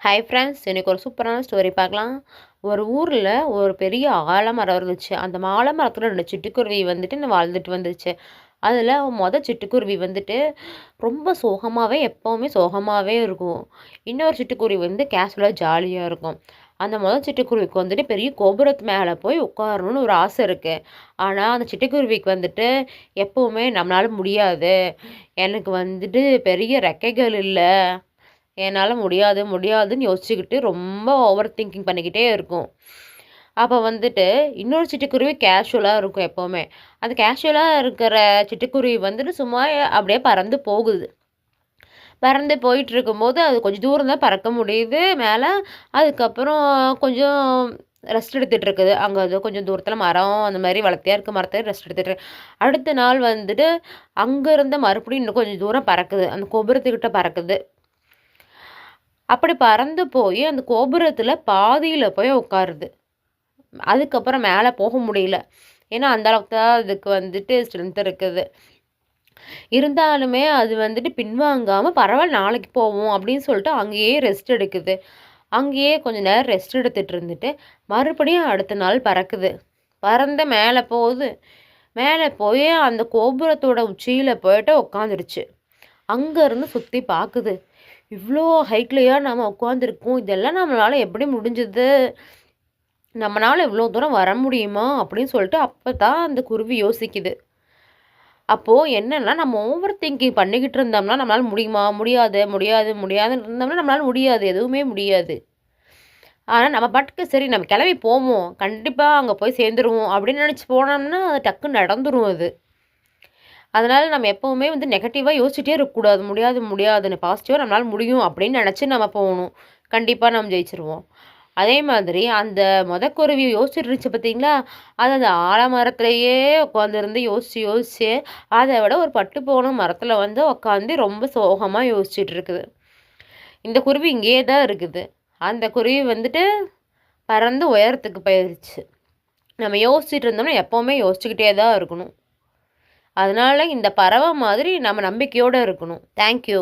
Hi friends, இன்னைக்கு ஒரு சூப்பரான ஸ்டோரி பார்க்கலாம். ஒரு ஊரில் ஒரு பெரிய ஆலமரம் இருந்துச்சு. அந்த ஆலமரத்தில் 2 சிட்டுக்குருவி வந்துட்டு வாழ்ந்துட்டு வந்துச்சு. அதில் சிட்டுக்குருவி வந்துட்டு ரொம்ப சோகமாகவே எப்போவுமே சோகமாகவே இருக்கும். இன்னொரு சிட்டுக்குருவி வந்து கேஷுவலாக ஜாலியாக இருக்கும். அந்த சிட்டுக்குருவிக்கு வந்துட்டு பெரிய கோபுரத்து மேலே போய் உட்காரணும்னு ஒரு ஆசை இருக்குது. ஆனால் அந்த சிட்டுக்குருவிக்கு வந்துட்டு எப்போவுமே நம்மளால முடியாது, எனக்கு வந்துட்டு பெரிய ரெக்கைகள் இல்லை, என்னால் முடியாது முடியாதுன்னு யோசிச்சுக்கிட்டு ரொம்ப ஓவர் திங்கிங் பண்ணிக்கிட்டே இருக்கும். அப்போ வந்துட்டு இன்னொரு சிட்டுக்குருவி கேஷுவலாக இருக்கும் எப்போவுமே. அந்த கேஷுவலாக இருக்கிற சிட்டுக்குருவி வந்துட்டு சும்மா அப்படியே பறந்து போகுது. பறந்து போயிட்டு இருக்கும்போது அது கொஞ்சம் தூரம் தான் பறக்க முடியுது மேலே. அதுக்கப்புறம் கொஞ்சம் ரெஸ்ட் எடுத்துகிட்டு இருக்குது. அங்கே அது கொஞ்சம் தூரத்தில் மரம் அந்த மாதிரி வளர்த்தியா இருக்க மரத்தை ரெஸ்ட் எடுத்துகிட்டு அடுத்த நாள் வந்துட்டு அங்கேருந்து மறுபடியும் இன்னும் கொஞ்சம் தூரம் பறக்குது. அந்த கோபுரத்துக்கிட்ட பறக்குது. அப்படி பறந்து போய் அந்த கோபுரத்தில் பாதியில் போய் உட்காருது. அதுக்கப்புறம் மேலே போக முடியல. ஏன்னா அந்த அளவுக்கு தான் அதுக்கு வந்துட்டு ஸ்ட்ரென்த் இருக்குது. இருந்தாலுமே அது வந்துட்டு பின்வாங்காமல் பரவாயில்ல நாளைக்கு போவோம் அப்படின்னு சொல்லிட்டு அங்கேயே ரெஸ்ட் எடுக்குது. அங்கேயே கொஞ்ச நேரம் ரெஸ்ட் எடுத்துகிட்டு இருந்துட்டு மறுபடியும் அடுத்த நாள் பறக்குது. பறந்து மேலே போகுது. மேலே போய் அந்த கோபுரத்தோட உச்சியில் போயிட்டு உட்காந்துருச்சு. அங்கேருந்து சுற்றி பார்க்குது. இவ்வளோ ஹைட்லையா நம்ம உட்காந்துருக்கோம், இதெல்லாம் நம்மளால் எப்படி முடிஞ்சது, நம்மளால் இவ்வளோ தூரம் வர முடியுமா அப்படின்னு சொல்லிட்டு அப்போ தான் அந்த குருவி யோசிக்குது. அப்போது என்னென்னா, நம்ம ஓவர் திங்கிங் பண்ணிக்கிட்டு இருந்தோம்னா நம்மளால் முடியுமா, முடியாது முடியாது முடியாதுன்னு இருந்தோம்னா நம்மளால் முடியாது, எதுவுமே முடியாது. ஆனால் நம்ம பாட்டுக்கு சரி நம்ம கிளம்பி போவோம், கண்டிப்பாக அங்கே போய் சேர்ந்துருவோம் அப்படின்னு நினச்சி போனோம்னா அது டக்குன்னு நடந்துடும் அது. அதனால் நம்ம எப்போவுமே வந்து நெகட்டிவாக யோசிச்சுட்டே இருக்கக்கூடாது. முடியாது முடியாதுன்னு பாசிட்டிவாக நம்மளால் முடியும் அப்படின்னு நினச்சி நம்ம போகணும். கண்டிப்பாக நம்ம ஜெயிச்சிருவோம். அதே மாதிரி அந்த குருவி யோசிச்சுட்டு இருந்துச்சு பார்த்தீங்களா, அது அந்த ஆலமரத்துலேயே உட்காந்துருந்து யோசிச்சு அதை விட ஒரு பட்டு போன மரத்தில் வந்து உட்காந்து ரொம்ப சோகமாக யோசிச்சுட்டு இருக்குது. இந்த குருவி இங்கேயே தான் இருக்குது. அந்த குருவி வந்துட்டு பறந்து உயரத்துக்கு போயிடுச்சு. நம்ம யோசிச்சுட்டு இருந்தோம்னா எப்போவுமே யோசிச்சுக்கிட்டே தான் இருக்கணும். அதனால இந்த பறவை மாதிரி நம்ம நம்பிக்கையோடு இருக்கணும். தேங்க்யூ.